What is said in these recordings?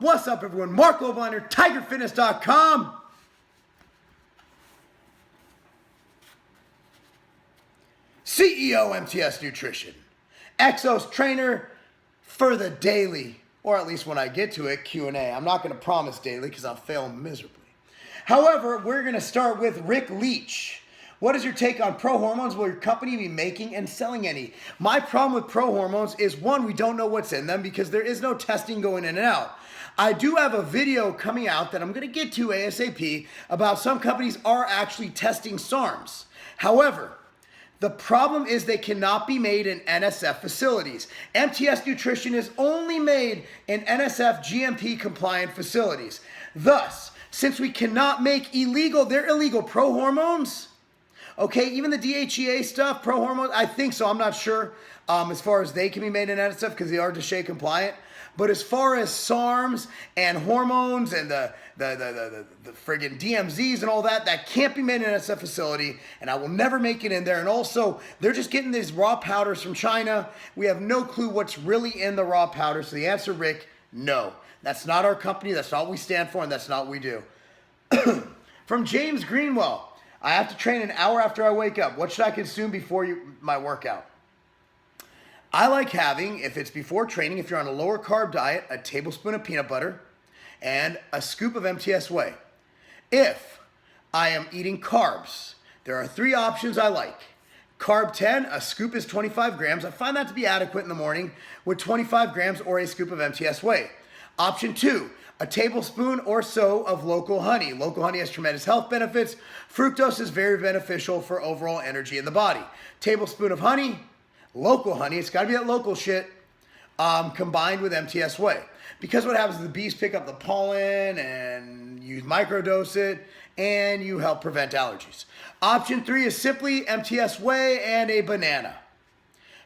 What's up, everyone? Marc Lobliner, TigerFitness.com. CEO MTS Nutrition. Exos trainer for the daily, or at least when I get to it, Q&A. I'm not going to promise daily because I'll fail miserably. However, we're going to start with Rick Leach. What is your take on Prohormones? Will your company be making and selling any? My problem with Prohormones is, one, we don't know what's in them because there is no testing going in and out. I do have a video coming out that I'm going to get to ASAP about some companies are actually testing SARMs. However, the problem is they cannot be made in NSF facilities. MTS Nutrition is only made in NSF GMP compliant facilities. Thus, since we cannot make they're illegal Prohormones. Okay, even the DHEA stuff, Prohormones, I think so, I'm not sure as far as they can be made in NSF because they are DHEA compliant. But as far as SARMs and hormones and the friggin' DMZs and all that, that can't be made in an NSF facility, and I will never make it in there. And also, they're just getting these raw powders from China. We have no clue what's really in the raw powder. So the answer, Rick, no. That's not our company, that's not what we stand for, and that's not what we do. From James Greenwell. I have to train an hour after I wake up. What should I consume before my workout? I like having, if it's before training, if you're on a lower carb diet, a tablespoon of peanut butter and a scoop of MTS whey. If I am eating carbs, there are 3 options I like. Carb 10, a scoop is 25 grams. I find that to be adequate in the morning with 25 grams or a scoop of MTS whey. Option 2, a tablespoon or so of local honey. Local honey has tremendous health benefits. Fructose is very beneficial for overall energy in the body. Tablespoon of honey, local honey, it's got to be that local shit, combined with MTS whey. Because what happens is the bees pick up the pollen and you microdose it and you help prevent allergies. Option 3 is simply MTS whey and a banana.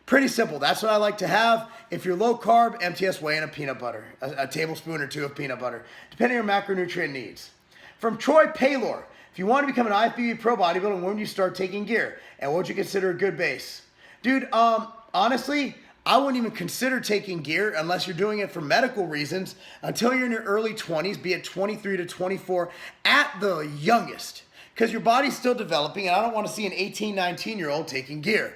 Pretty simple. That's what I like to have. If you're low carb, MTS whey and a peanut butter. A tablespoon or 2 of peanut butter, depending on your macronutrient needs. From Troy Paylor. If you want to become an IFBB pro bodybuilder, when would you start taking gear? And what would you consider a good base? Dude, honestly, I wouldn't even consider taking gear unless you're doing it for medical reasons until you're in your early 20s, be it 23 to 24 at the youngest. Because your body's still developing and I don't want to see an 18, 19-year-old taking gear.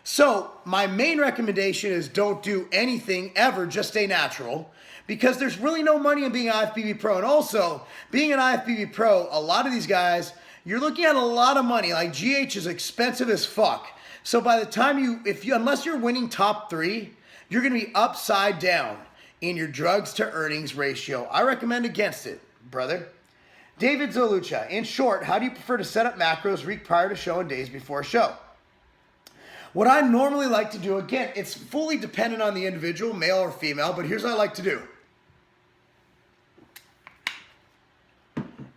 So my main recommendation is don't do anything ever, just stay natural, because there's really no money in being an IFBB pro. And also, being an IFBB pro, a lot of these guys, you're looking at a lot of money. Like GH is expensive as fuck. So by the time unless you're winning top 3, you're gonna be upside down in your drugs to earnings ratio. I recommend against it, brother. David Zalucha, in short, how do you prefer to set up macros week prior to show and days before show? What I normally like to do, again, it's fully dependent on the individual, male or female, but here's what I like to do.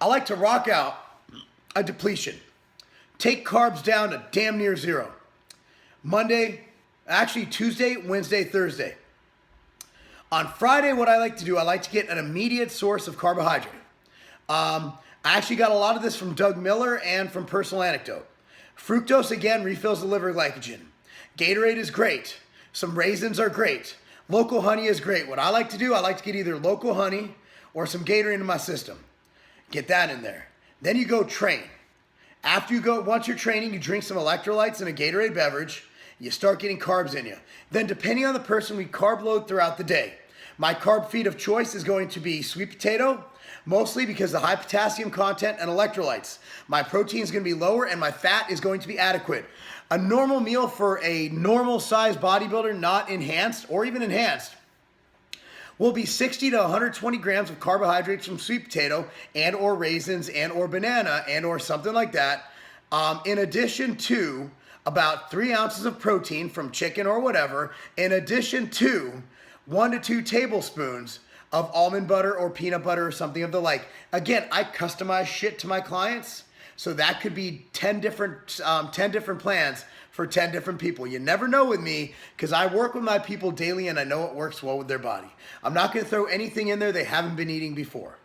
I like to rock out a depletion. Take carbs down to damn near 0. Tuesday, Wednesday, Thursday. On Friday, what I like to do, I like to get an immediate source of carbohydrate. I actually got a lot of this from Doug Miller and from Personal Anecdote. Fructose, again, refills the liver glycogen. Gatorade is great. Some raisins are great. Local honey is great. What I like to do, I like to get either local honey or some Gatorade into my system. Get that in there. Then you go train. Once you're training, you drink some electrolytes and a Gatorade beverage. You start getting carbs in you. Then depending on the person, we carb load throughout the day. My carb feed of choice is going to be sweet potato, mostly because of the high potassium content and electrolytes. My protein is going to be lower and my fat is going to be adequate. A normal meal for a normal size bodybuilder, not enhanced or even enhanced, will be 60 to 120 grams of carbohydrates from sweet potato and or raisins and or banana and or something like that. In addition to about 3 ounces of protein from chicken or whatever, in addition to 1 to 2 tablespoons of almond butter or peanut butter or something of the like. Again, I customize shit to my clients, so that could be 10 different plans for 10 different people. You never know with me because I work with my people daily and I know it works well with their body. I'm not going to throw anything in there they haven't been eating before.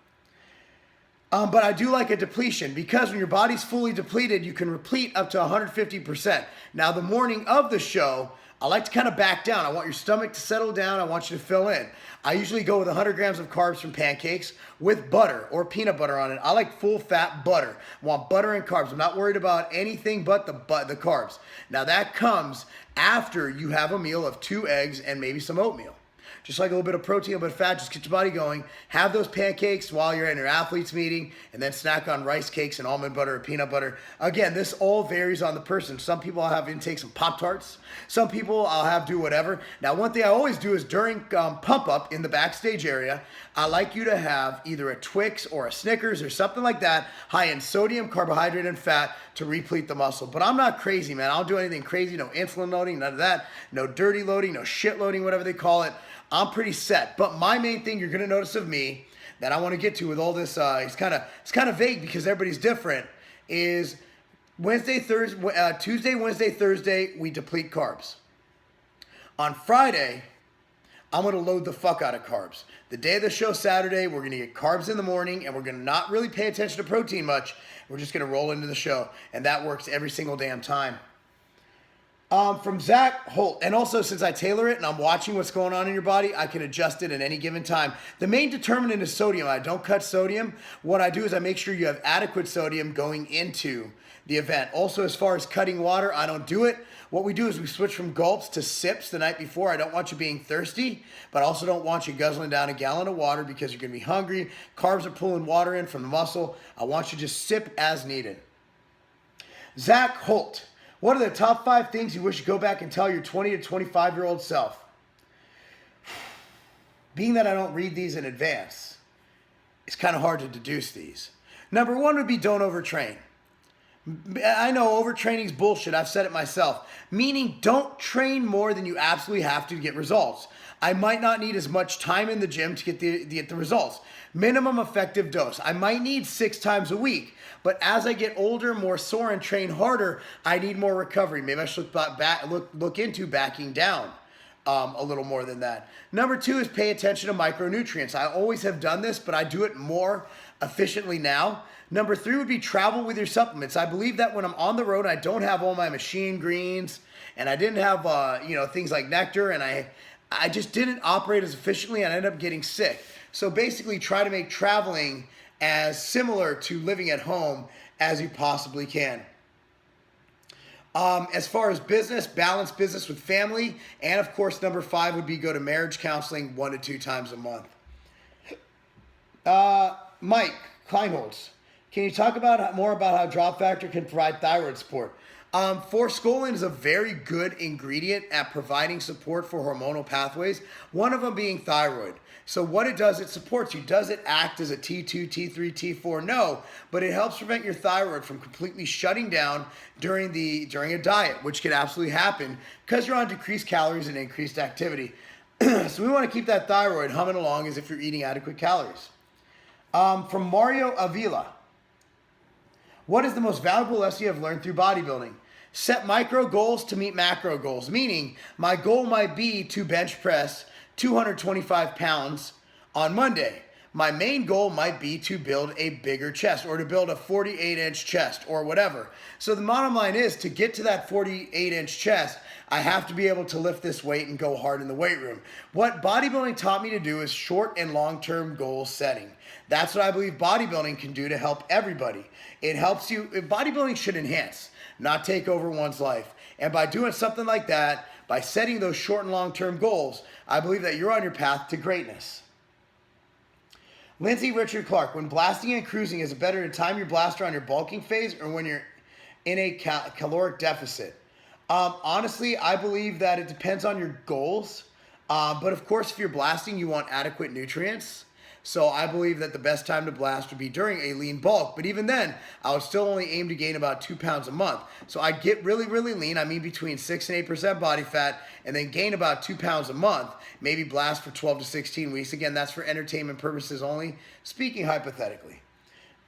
But I do like a depletion because when your body's fully depleted, you can replete up to 150%. Now, the morning of the show, I like to kind of back down. I want your stomach to settle down. I want you to fill in. I usually go with 100 grams of carbs from pancakes with butter or peanut butter on it. I like full fat butter. I want butter and carbs. I'm not worried about anything but the carbs. Now that comes after you have a meal of 2 eggs and maybe some oatmeal. Just like a little bit of protein, a little bit of fat, just get your body going. Have those pancakes while you're in your athletes meeting, and then snack on rice cakes and almond butter or peanut butter. Again, this all varies on the person. Some people I'll have intake some Pop-Tarts. Some people I'll have do whatever. Now, one thing I always do is during pump up in the backstage area, I like you to have either a Twix or a Snickers or something like that, high in sodium, carbohydrate, and fat to replete the muscle. But I'm not crazy, man. I don't do anything crazy. No insulin loading, none of that. No dirty loading, no shit loading, whatever they call it. I'm pretty set. But my main thing you're going to notice of me that I want to get to with all this, it's kind of vague because everybody's different, is Tuesday, Wednesday, Thursday, we deplete carbs. On Friday, I'm going to load the fuck out of carbs. The day of the show, Saturday, we're going to get carbs in the morning, and we're going to not really pay attention to protein much. We're just going to roll into the show, and that works every single damn time. From Zach Holt, and also since I tailor it and I'm watching what's going on in your body, I can adjust it at any given time. The main determinant is sodium. I don't cut sodium. What I do is I make sure you have adequate sodium going into the event. Also, as far as cutting water, I don't do it. What we do is we switch from gulps to sips the night before. I don't want you being thirsty, but I also don't want you guzzling down a gallon of water because you're going to be hungry. Carbs are pulling water in from the muscle. I want you to just sip as needed. Zach Holt. What are the top 5 things you wish you go back and tell your 20 to 25-year-old self? Being that I don't read these in advance, it's kind of hard to deduce these. Number 1 would be don't overtrain. I know overtraining is bullshit. I've said it myself. Meaning don't train more than you absolutely have to get results. I might not need as much time in the gym to get the results. Minimum effective dose. I might need 6 times a week. But as I get older, more sore, and train harder, I need more recovery. Maybe I should look into backing down a little more than that. Number 2 is pay attention to micronutrients. I always have done this, but I do it more efficiently now. Number 3 would be travel with your supplements. I believe that when I'm on the road, I don't have all my machine greens, and I didn't have things like nectar, and I just didn't operate as efficiently, and I ended up getting sick. So basically, try to make traveling as similar to living at home as you possibly can. As far as business, balance business with family, and of course, number 5 would be go to marriage counseling 1 to 2 times a month. Mike Kleinholz, can you talk more about how drop factor can provide thyroid support? Forskolin is a very good ingredient at providing support for hormonal pathways, one of them being thyroid. So what it does, it supports you. Does it act as a T2, T3, T4? No, but it helps prevent your thyroid from completely shutting down during a diet, which can absolutely happen because you're on decreased calories and increased activity. So we want to keep that thyroid humming along as if you're eating adequate calories. From Mario Avila, what is the most valuable lesson you have learned through bodybuilding? Set micro goals to meet macro goals, meaning my goal might be to bench press 225 pounds on Monday. My main goal might be to build a bigger chest or to build a 48-inch chest or whatever. So the bottom line is to get to that 48-inch chest, I have to be able to lift this weight and go hard in the weight room. What bodybuilding taught me to do is short and long-term goal setting. That's what I believe bodybuilding can do to help everybody. It helps you. Bodybuilding should enhance, not take over one's life. And by doing something like that, by setting those short and long-term goals, I believe that you're on your path to greatness. Lindsay Richard Clark, when blasting and cruising, is it better to time your blaster on your bulking phase or when you're in a caloric deficit? Honestly, I believe that it depends on your goals. But of course, if you're blasting, you want adequate nutrients. So I believe that the best time to blast would be during a lean bulk. But even then, I would still only aim to gain about 2 pounds a month. So I get really, really lean. I mean between 6 and 8% body fat, and then gain about 2 pounds a month. Maybe blast for 12 to 16 weeks. Again, that's for entertainment purposes only, speaking hypothetically.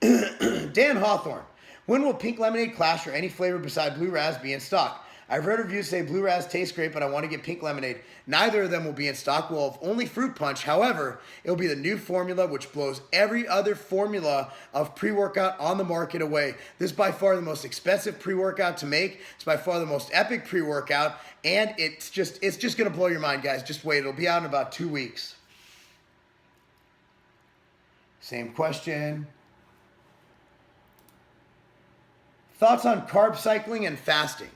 Dan Hawthorne, when will Pink Lemonade Clash or any flavor beside Blue Raz be in stock? I've read reviews say Blue Raz tastes great, but I want to get pink lemonade. Neither of them will be in stock. We'll have only Fruit Punch. However, it'll be the new formula which blows every other formula of pre-workout on the market away. This is by far the most expensive pre-workout to make. It's by far the most epic pre-workout, and it's just going to blow your mind, guys. Just wait. It'll be out in about 2 weeks. Same question. Thoughts on carb cycling and fasting?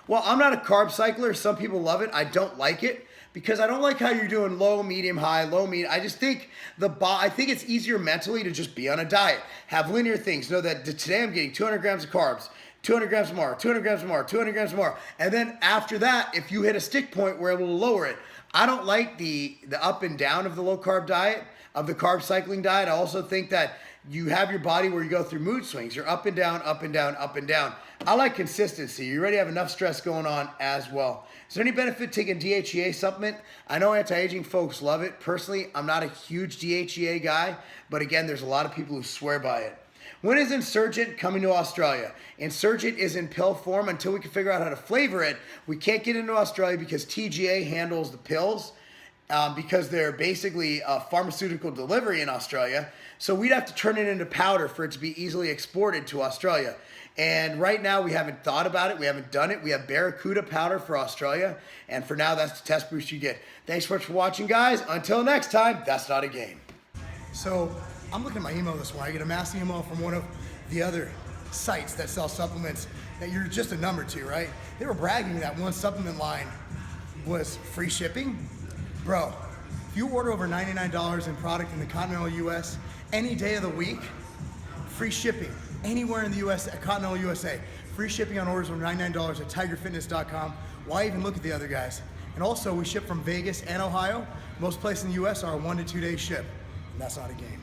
Well, I'm not a carb cycler. Some people love it. I don't like it because I don't like how you're doing low, medium, high, low, medium. I just think I think it's easier mentally to just be on a diet. Have linear things. Know that today I'm getting 200 grams of carbs, 200 grams more, 200 grams more, 200 grams more. And then after that, if you hit a stick point, we're able to lower it. I don't like the up and down of the low carb diet, of the carb cycling diet. I also think that you have your body where you go through mood swings. You're up and down, up and down, up and down. I like consistency. You already have enough stress going on as well. Is there any benefit taking DHEA supplement? I know anti-aging folks love it. Personally, I'm not a huge DHEA guy, but again, there's a lot of people who swear by it. When is Insurgent coming to Australia? Insurgent is in pill form. Until we can figure out how to flavor it, we can't get into Australia because TGA handles the pills. Because they're basically a pharmaceutical delivery in Australia. So we'd have to turn it into powder for it to be easily exported to Australia. And right now we haven't thought about it. We haven't done it. We have Barracuda powder for Australia. And for now, that's the test boost you get. Thanks so much for watching, guys. Until next time, that's not a game. So I'm looking at my email this morning. I get a mass email from one of the other sites that sell supplements that you're just a number to, right? They were bragging that one supplement line was free shipping. Bro, if you order over $99 in product in the continental US any day of the week, free shipping anywhere in the US, at continental USA, free shipping on orders over $99 at tigerfitness.com. Why even look at the other guys? And also, we ship from Vegas and Ohio. Most places in the US are a 1 to 2 day ship, and that's not a game.